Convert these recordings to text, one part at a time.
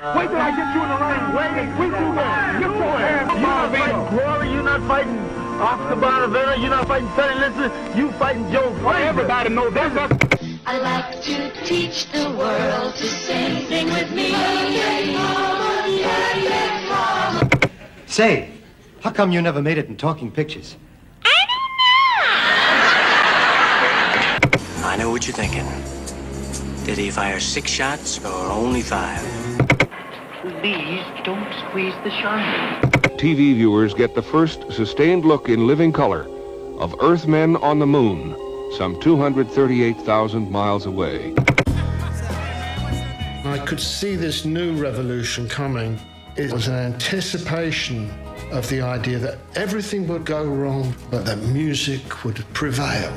Wait till I get you in the ring. Wait, we do that. You go ahead. You're not fighting Glory. You're not fighting Oscar Bonavena. You're not fighting Sonny Liston. You fighting Joe Frazier. Everybody knows that. I like to teach the world to sing with me. Say, how come you never made it in talking pictures? I know what you're thinking. Did he fire 6 shots or only 5? Please don't squeeze the shine. TV viewers get the first sustained look in living color of Earthmen on the moon, some 238,000 miles away. I could see this new revolution coming. It was an anticipation of the idea that everything would go wrong, but that music would prevail.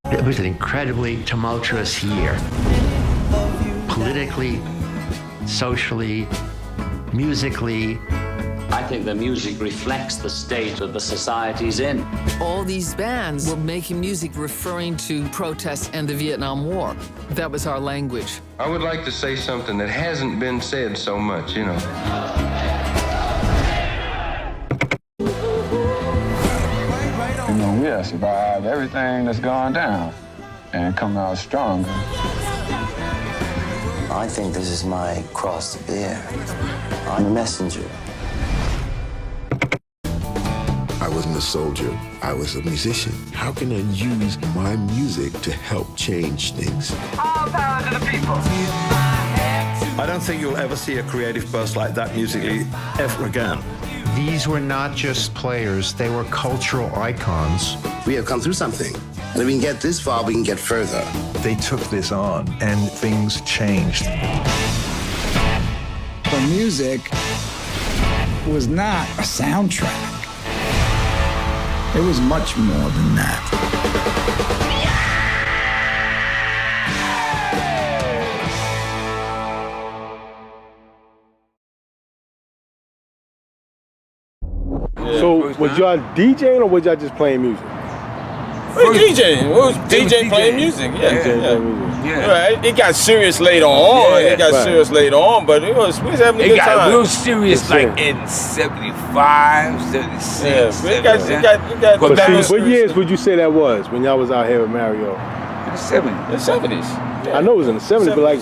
It was an incredibly tumultuous year. Politically, socially, musically. I think the music reflects the state of the society's in. All these bands were making music referring to protests and the Vietnam War. That was our language. I would like to say something that hasn't been said so much, you know. You know, we have survived everything that's gone down and come out stronger. I think this is my cross to bear. I'm a messenger. I wasn't a soldier, I was a musician. How can I use my music to help change things? All power to the people. I don't think you'll ever see a creative burst like that musically ever again. These were not just players, they were cultural icons. We have come through something. And if we can get this far, we can get further. They took this on and things changed. The music was not a soundtrack. It was much more than that. So was y'all DJing or was y'all just playing music? DJing. We was DJing playing music. Yeah. Right. It got serious later on. It got serious later on, but we was having a good time. It got real serious like in 75, 76. Yeah, it got what years would you say that was when y'all was out here with Mario? In the 70s. The 70s. I know it was in the 70s, but like,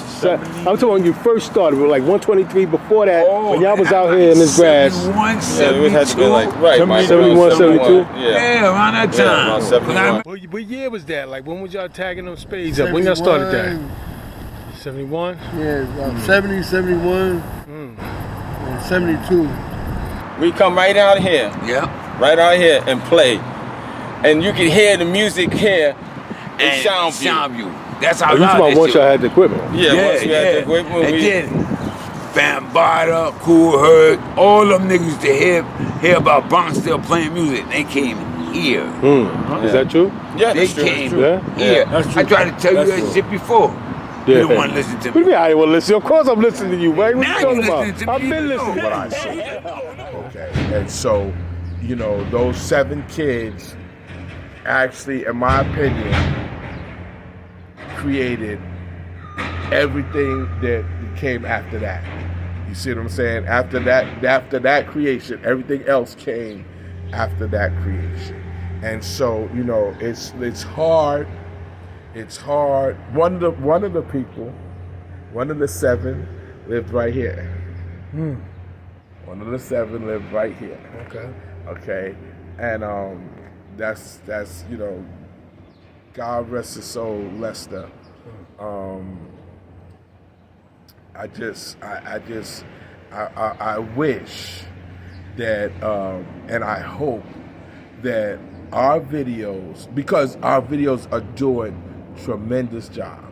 I'm talking when you first started, but like 123 before that, when y'all was out here in this grass. 71, 72. Had to be like, right, 71, 72? Yeah, around that time. Yeah, what year was that? Like, when was y'all tagging them spades up? When y'all started that? 71? Yeah, 70, 71, and 72. We come right out here. Yeah. Right out here and play. And you can hear the music here in sound view. That's how you talking about once y'all had the equipment? Yeah, once we had the equipment. And then Bambada, Cool Herc, all them niggas to hear about Bronx still playing music. They came here. Is that true? Yeah, they came here. I tried to tell you that shit before. You don't want to listen to me. What do you mean I didn't want to listen? Of course I'm listening to you, man. What now you talking you about? listening to me. I've been listening. What I say. Okay. And so, you know, those 7 kids actually, in my opinion, created everything that came after that. You see what I'm saying? After that creation, everything else came after that creation. And so, you know, it's hard. It's hard. One of the people, one of the 7 lived right here. One of the 7 lived right here. Okay. And that's you know, God rest his soul, Lester. I wish that, and I hope that our videos, because our videos are doing tremendous job,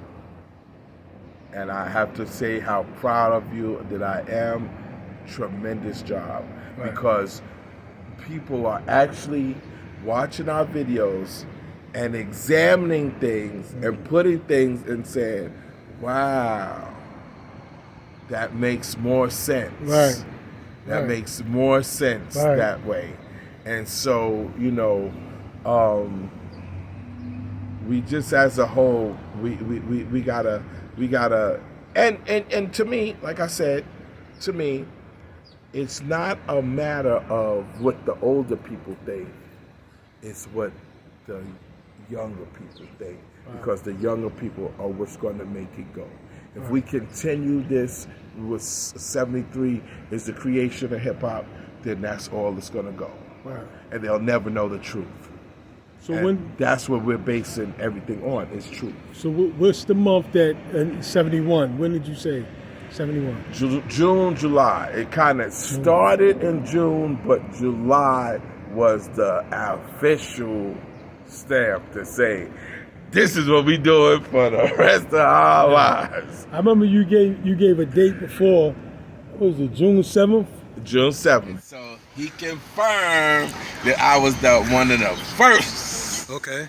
and I have to say how proud of you that I am. Tremendous job, because people are actually watching our videos and examining things and putting things and saying, wow, that makes more sense. That makes more sense that way. And so, you know, we just as a whole, we gotta, and to me, like I said, to me, it's not a matter of what the older people think. It's what the younger people think. Because the younger people are what's going to make it go. If we continue this with 73 is the creation of hip-hop, then that's all it's going to go. Right. And they'll never know the truth. So and that's what we're basing everything on, is truth. So what's the month that, 71, when did you say 71? June, July. It kind of started in June, but July was the official stamp to say, this is what we doing for the rest of our lives. I remember you gave a date before. What was it, June 7th? June 7th. So he confirmed that I was one of the first. Okay.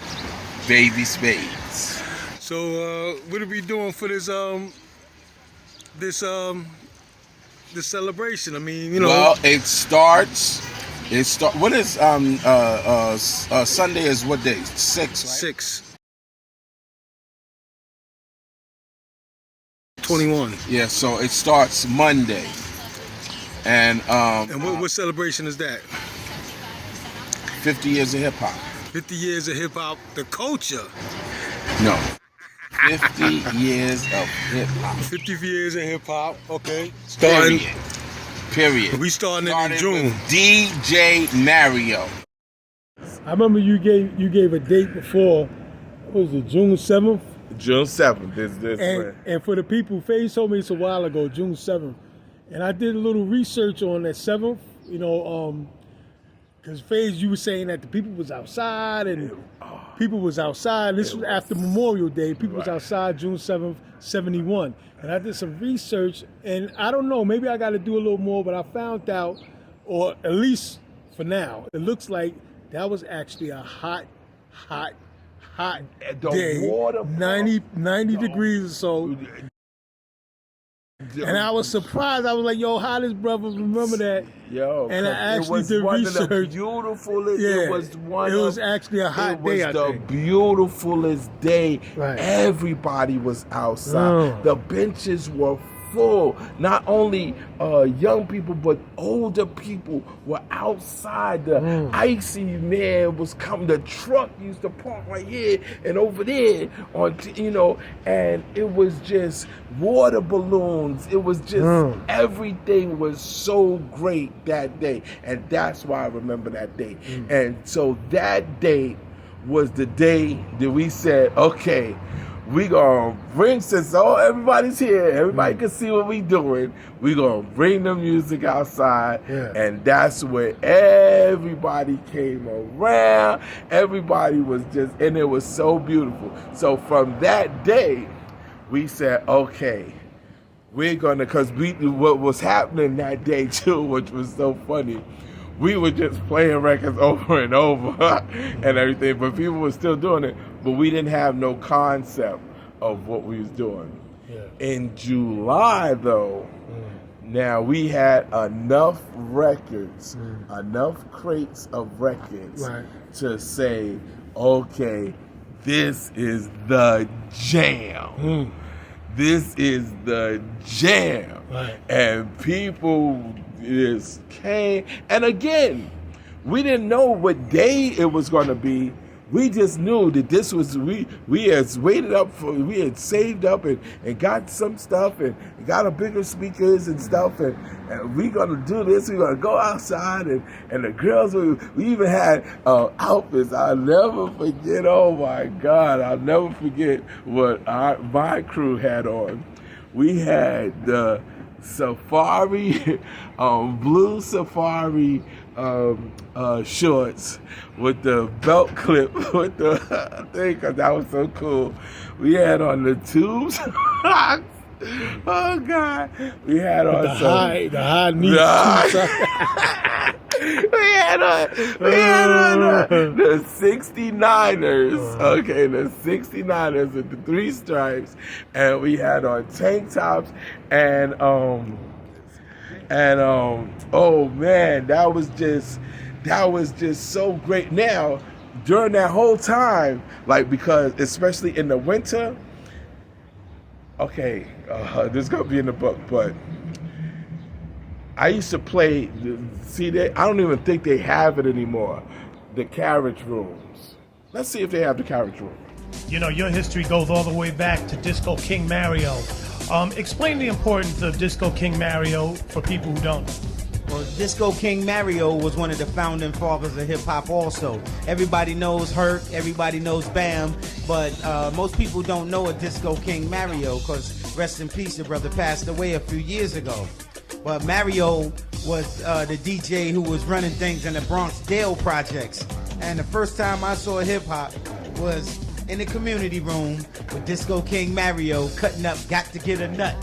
Baby Spades. So what are we doing for this this celebration? I mean, you know. Well, it starts. What is Sunday is what day? 6, right? 6. 21. Yeah, so it starts Monday. And what celebration is that? 50 years of hip hop. 50 years of hip hop, the culture. No. 50 years of hip hop. 50 years of hip hop, okay. Period. We starting in June. DJ Mario. I remember you gave a date before. What was it, June 7th? June 7th. And for the people, FaZe told me this a while ago, June 7th. And I did a little research on that 7th, you know, because FaZe, you were saying that the people was outside and people was outside. This was after Memorial Day. People was outside June 7th, 71. And I did some research, and I don't know, maybe I got to do a little more, but I found out, or at least for now, it looks like that was actually a hot day, 90 degrees or so. And I was surprised. I was like, yo, how this brother remember that? Yo, and I actually did research. It was actually a hot day. It was the beautifulest day. Right. Everybody was outside. The benches were full. Not only young people, but older people were outside. The icy man was coming. The truck used to park right here and over there, and it was just water balloons. It was just everything was so great that day, and that's why I remember that day. And so that day was the day that we said, okay, we gonna bring, since everybody's here, everybody can see what we doing, we gonna bring the music outside, and that's where everybody came around. Everybody was just, and it was so beautiful. So from that day, we said, okay, we're gonna, because what was happening that day too, which was so funny, we were just playing records over and over and everything, but people were still doing it, but we didn't have no concept of what we was doing. In July, though, now we had enough records, enough crates of records to say, okay, this is the jam. This is the jam. And people just came. And again, we didn't know what day it was going to be. We just knew that this was, we had waited up for, we had saved up and got some stuff and got a bigger speakers and stuff, and we gonna do this, we gonna go outside, and the girls, we even had outfits. I'll never forget, oh my God, I'll never forget what my crew had on. We had the safari, blue safari shorts with the belt clip with the thing, because that was so cool. We had on the tubes. Oh God, we had on the high knees. We had on the 69ers. Okay, the 69ers with the 3 stripes, and we had on tank tops and oh man, that was just so great. Now, during that whole time, like, because especially in the winter, okay, this is gonna be in the book, but I used to play, I don't even think they have it anymore, the carriage rooms. Let's see if they have the carriage room. You know, your history goes all the way back to Disco King Mario. Explain the importance of Disco King Mario for people who don't. Well, Disco King Mario was one of the founding fathers of hip-hop also. Everybody knows Hurt, everybody knows Bam, but most people don't know a Disco King Mario because, rest in peace, the brother passed away a few years ago. But Mario was the DJ who was running things in the Bronx Dale projects. And the first time I saw hip-hop was in the community room with Disco King Mario cutting up Got to Get a Nut.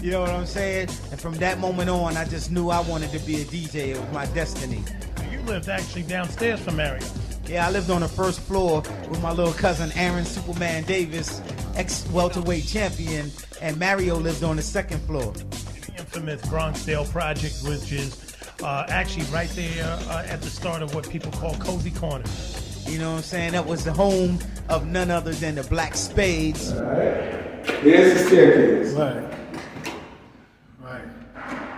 You know what I'm saying? And from that moment on, I just knew I wanted to be a DJ. It was my destiny. You lived actually downstairs from Mario. Yeah, I lived on the first floor with my little cousin Aaron Superman Davis, ex-welterweight champion, and Mario lived on the second floor. The infamous Bronxdale Project, which is actually right there at the start of what people call Cozy Corners. You know what I'm saying? That was the home of none other than the Black Spades. All right. Here's the staircase. Right.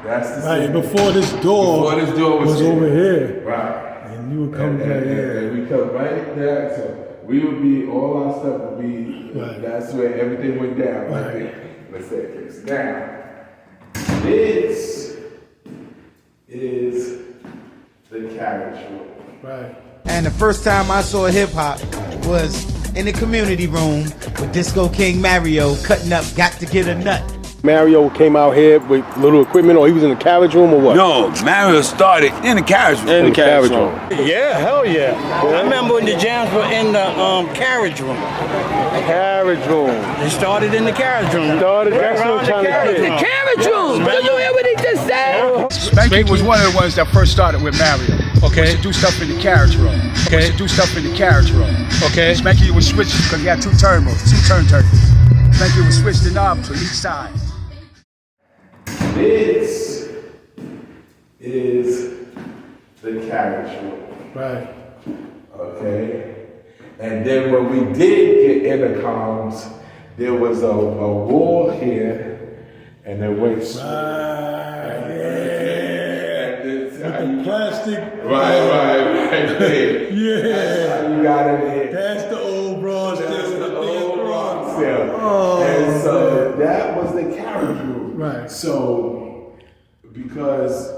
That's the right. staircase. Before this door was over here. Right. And you would come right here. And we come right there. So we would be, all our stuff would be, that's where everything went down. Right there. The staircase. Now, this is the carriage room. Right. And the first time I saw hip-hop was in the community room with Disco King Mario cutting up Got to Get a Nut. Mario came out here with little equipment, or he was in the carriage room, or what? No, Mario started in the carriage room. In the carriage room. Yeah, hell yeah. I remember when the jams were in the carriage room. Carriage room. They started in the carriage room. That's what I'm trying to get. The carriage room! Did you hear what he just said? Spanky was one of the ones that first started with Mario. Okay. Used to do stuff in the carriage room. Okay. Used to do stuff in the carriage room. Okay. Spanky would switch, because he had two turntables. Spanky would switch the knob to each side. This is the carriage room. Right. Okay. And then when we did get intercoms, there was a wall here, and it went With the plastic. Right. Yeah. That's how you got it in. That's the old Bronx. That's the old Bronx. Oh, and so that was the carriage room. Right. So, because,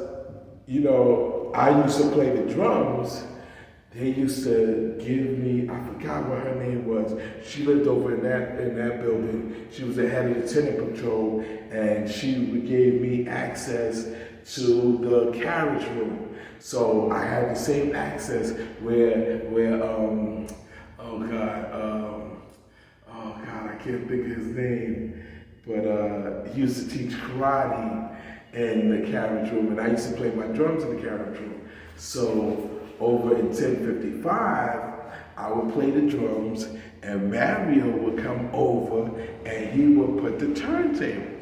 you know, I used to play the drums, they used to give me, I forgot what her name was. She lived over in that building. She was the head of the tenant patrol, and she gave me access to the carriage room. So I had the same access where I can't think of his name, but he used to teach karate in the carriage room, and I used to play my drums in the carriage room. So over in 1055, I would play the drums, and Mario would come over, and he would put the turntable.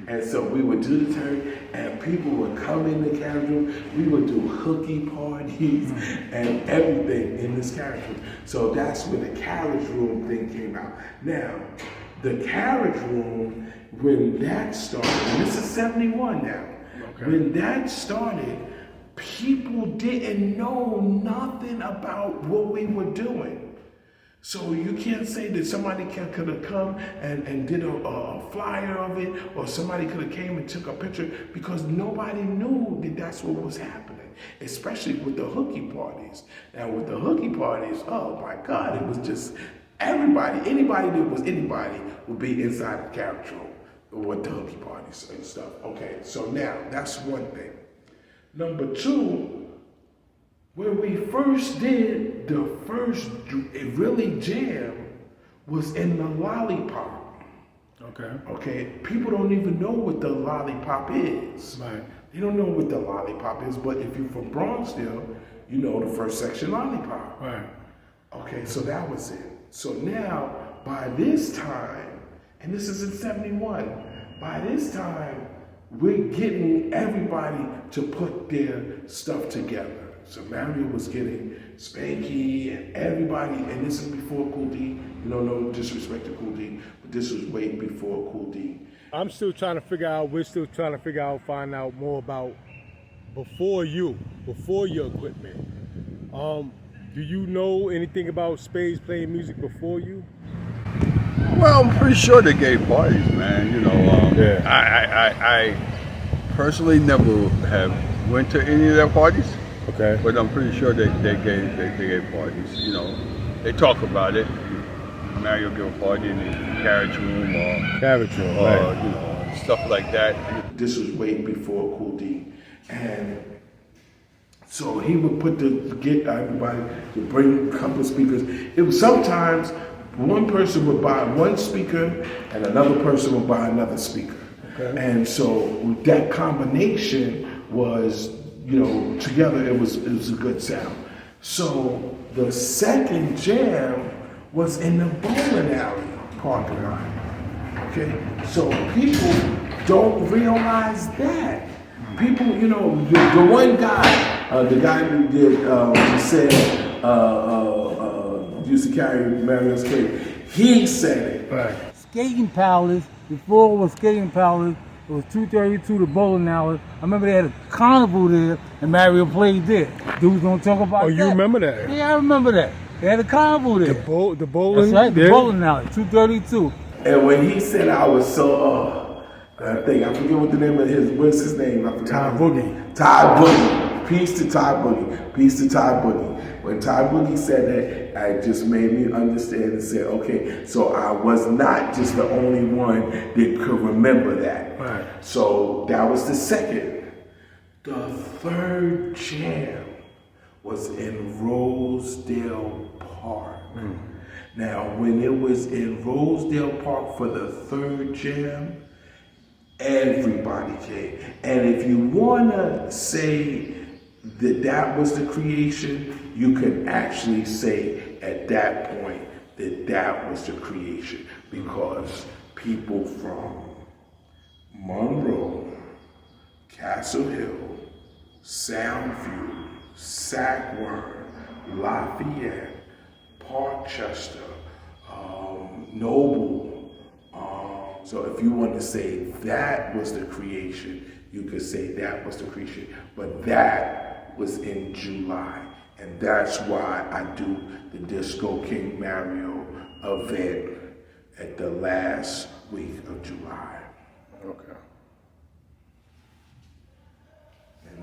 And so we would do the turn, and people would come in the carriage room. We would do hooky parties and everything in this carriage room. So that's where the carriage room thing came out. Now, the carriage room, when that started, and this is 71 now, when that started, people didn't know nothing about what we were doing. So you can't say that somebody could have come and did a flyer of it, or somebody could have came and took a picture, because nobody knew that that's what was happening, especially with the hooky parties. Now with the hooky parties, oh my God, it was just everybody, anybody that was anybody would be inside the carriage room with the hooky parties and stuff. Okay, so now that's one thing. Number two, when we first did the first really jam was in the Lollipop. Okay, people don't even know what the Lollipop is. Right. They don't know what the Lollipop is, but if you're from Bronxdale, you know the first section Lollipop. Right. Okay, so that was it. So now, by this time, and this is in 71, by this time, we're getting everybody to put their stuff together. So Mario was getting Spanky and everybody, and this is before Cool D. You know, no disrespect to Cool D, but this was way before Cool D. We're still trying to figure out, find out more about before your equipment. Do you know anything about Spades playing music before you? Well, I'm pretty sure they gave parties, man. You know, I personally never have went to any of their parties. Okay. But I'm pretty sure they gave parties. You know, they talk about it. Mario give a party in the carriage room or right. You know, stuff like that. This was way before Cool D, and so he would get everybody to bring a couple of speakers. It was sometimes one person would buy one speaker and another person would buy another speaker. Okay. And so that combination was, you know, together it was a good sound. So the second jam was in the bowling alley parking lot. Okay, so people don't realize that. People, you know, the one guy, the guy who did, used to carry Mario's cake, he said it. Right. Skating Palace, before it was Skating Palace, it was 232 the bowling alley. I remember they had a carnival there and Mario played there. Dudes don't talk about that. Oh, you remember that? Yeah, I remember that. They had a carnival there. The bowling? That's right, the bowling alley, 232. And when he said I was so, I forget what the name of what's his name? I forgot. Ty Boogie. Ty Boogie. Peace to Ty Boogie. Peace to Ty Boogie. When Ty Boogie said that, it just made me understand and say, okay, so I was not just the only one that could remember that. Right. So that was the second. The third jam was in Rosedale Park. Now, when it was in Rosedale Park for the third jam, everybody came. And if you wanna say that was the creation, you can actually say at that point that was the creation, because people from Monroe, Castle Hill, Soundview, Sackworm, Lafayette, Parkchester, Noble. So if you want to say that was the creation, you could say that was the creation. But that was in July. And that's why I do the Disco King Mario event at the last week of July. Okay.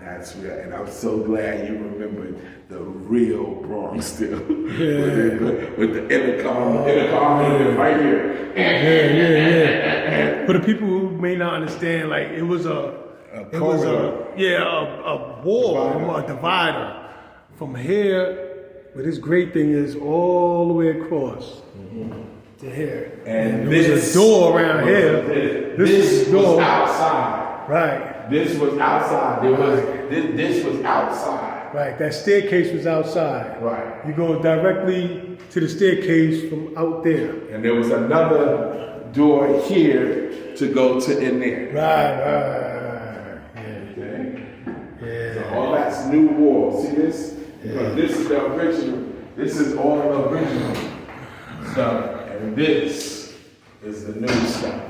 And I'm so glad you remembered the real Bronx still. with the intercom right here. Yeah. For the people who may not understand, like it was a wall, a divider from here. But this great thing is all the way across to here. And there was a door around here. This was outside. Right. This was outside. This was outside. Right. That staircase was outside. Right. You go directly to the staircase from out there. And there was another door here to go to in there. Right. Okay. Yeah. So all that's new wall. See this? Because this is the original. This is all the original stuff, and this is the new stuff.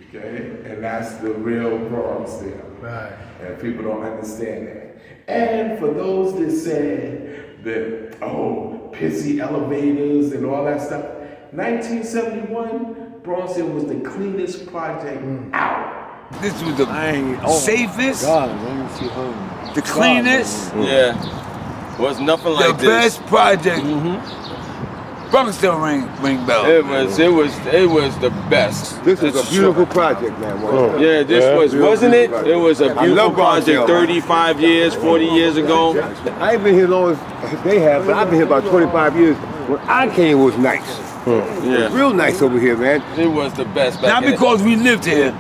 Okay, and that's the real Bronx there. Right. And people don't understand that. And for those that said that, pissy elevators and all that stuff, 1971, Bronxton was the cleanest project out. This was the safest, the cleanest. Yeah, was nothing like the best project. Bronx still ring bells. It was the best. This was a beautiful project, man. Yeah, wasn't it? It was a beautiful project 35 years, 40 years ago. I ain't been here long as they have, but I've been here about 25 years. When I came, it was nice. Yeah. Real nice over here, man. It was the best back Not then. because we lived here.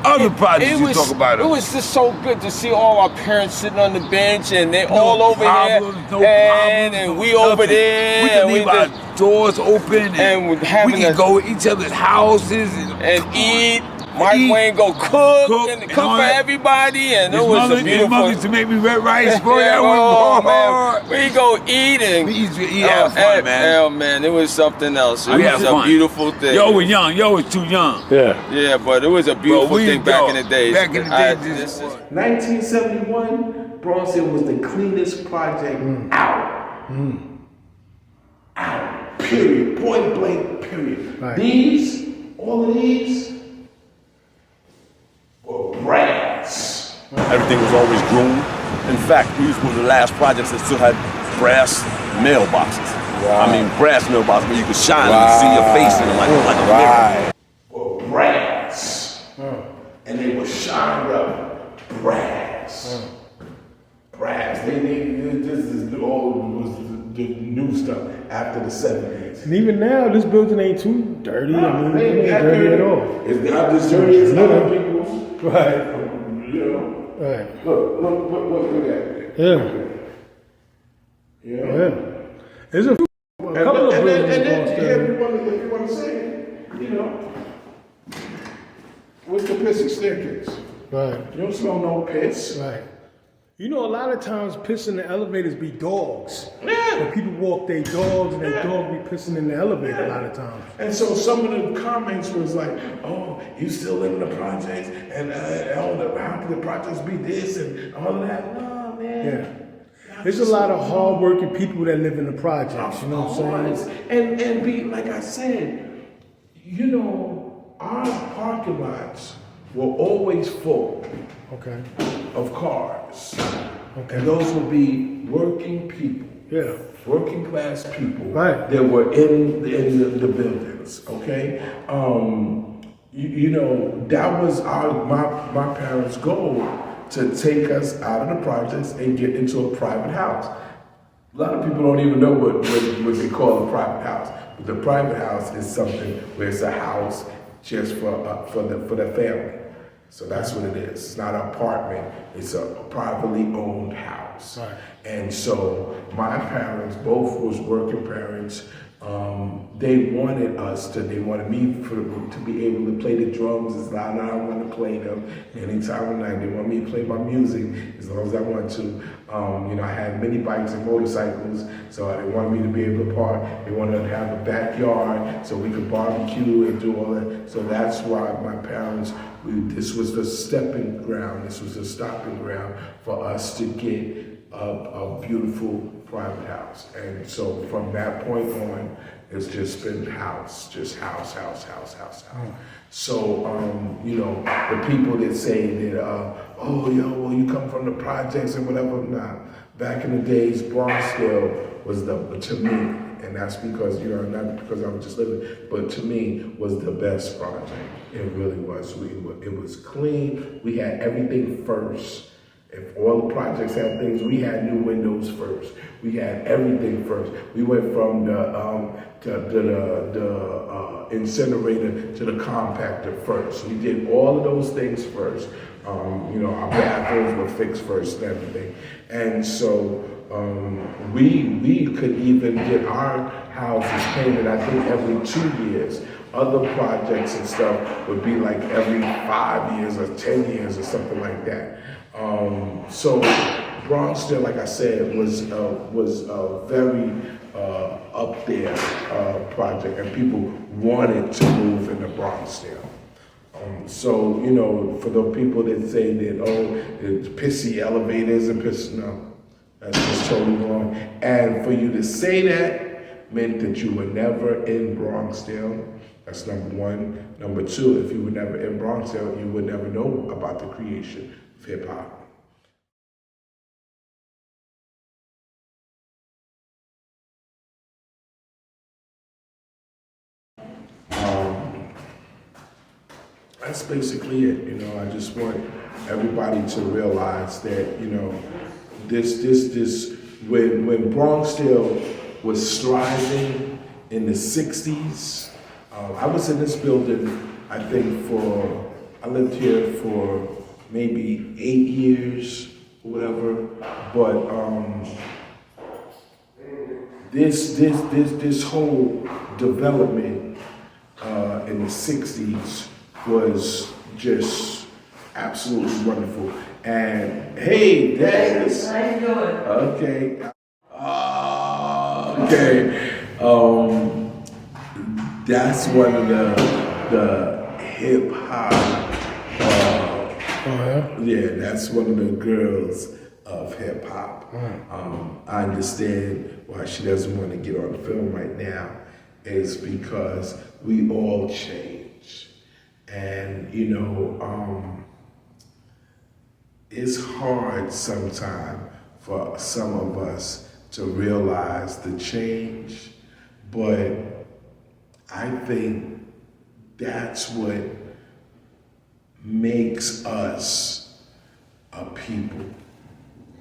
Other projects you talk about it was just so good to see all our parents sitting on the bench and they all over here and we over there. We can leave our doors open and we can go to each other's houses and eat. Mike Wayne go cook and cook for everybody, and it was a beautiful. His mother used to make me red rice, boy. Yeah, That was man, we go eat and we used to eat, have fun, man. Hell, man, it was something else. It was a beautiful thing. Yo was young. Yo was too young. Yeah, but it was a beautiful thing back in the days. Back in the days, 1971, Bronxville was the cleanest project out. Out. Period. Point blank. Period. Right. All of these were brass. Everything was always groomed. In fact, we was one of the last projects that still had brass mailboxes. I mean, brass mailboxes where you could shine and see your face in them like a mirror. Were brass. And they were shined up brass. Brass. This is all was the new stuff after the 70s. And even now, this building ain't too dirty. I mean, it ain't dirty at all. It's not as dirty as other people's. Right. You know. Right. Look at it. Yeah. There's a couple of buildings. And then if you want to say it, you know, what's the pissy staircase? Right. You don't smell no piss. Right. You know, a lot of times piss in the elevators be dogs. Yeah. When people walk their dogs and their dog be pissing in the elevator a lot of times. And so some of the comments was like, oh, you still live in the projects, and how can the projects be this and all of that? No, man. Yeah. There's a lot of hard-working people that live in the projects, you know what I'm saying? And be, like I said, you know, our parking lots were always full. Okay. Of cars. Okay. And those would be working people. Yeah. Working class people. Right. That were in the buildings. Okay. You know, that was my parents' goal, to take us out of the projects and get into a private house. A lot of people don't even know what they call a private house. But the private house is something where it's a house just for the family. So that's what it is. It's not an apartment. It's a privately owned house. Right. And so my parents, both was working parents. They wanted me to be able to play the drums as loud as I want to play them anytime of night. They want me to play my music as long as I want to. You know, I had mini bikes and motorcycles, so they wanted me to be able to park. They wanted to have a backyard so we could barbecue and do all that. So that's why my parents, this was the stepping ground, this was the stopping ground for us to get a beautiful private house. And so from that point on, it's just been house. So, you know, the people that say that, oh, well, you come from the projects and whatever, nah. Back in the days, Bronxville was to me, and that's because, you know, not because I was just living, but to me, was the best project. It really was. It was clean. We had everything first. If all the projects had things, we had new windows first. We had everything first. We went from the incinerator to the compactor first. We did all of those things first. You know, our bathrooms were fixed first and everything. And so we could even get our houses painted, I think, every 2 years. Other projects and stuff would be like every 5 years or 10 years or something like that. So Bronxville, like I said, was a very up there project, and people wanted to move into Bronxville. So, you know, for the people that say that, oh, it's pissy elevators and no, that's just totally wrong. And for you to say that meant that you were never in Bronxville. That's number one. Number two, if you were never in Bronxville, you would never know about the creation of hip hop. That's basically it. You know, I just want everybody to realize that, you know, when Bronxville was thriving in the 60s, I was in this building, I think I lived here for maybe 8 years or whatever, but this whole development in the 60s was just absolutely wonderful. And hey, Dennis. How you doing? Okay. Okay. That's one of the hip hop. Yeah, that's one of the girls of hip hop. I understand why she doesn't want to get on film right now. Is because we all change, and it's hard sometimes for some of us to realize the change, but I think that's what makes us a people.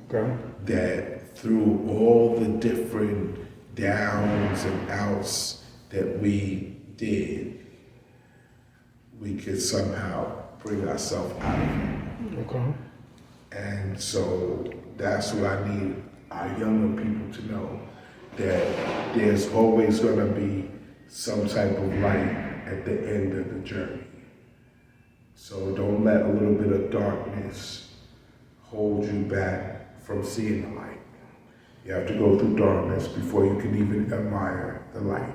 Okay. That through all the different downs and outs that we did, we could somehow bring ourselves out of it. Okay. And so that's what I need our younger people to know, that there's always going to be some type of light at the end of the journey. So don't let a little bit of darkness hold you back from seeing the light. You have to go through darkness before you can even admire the light.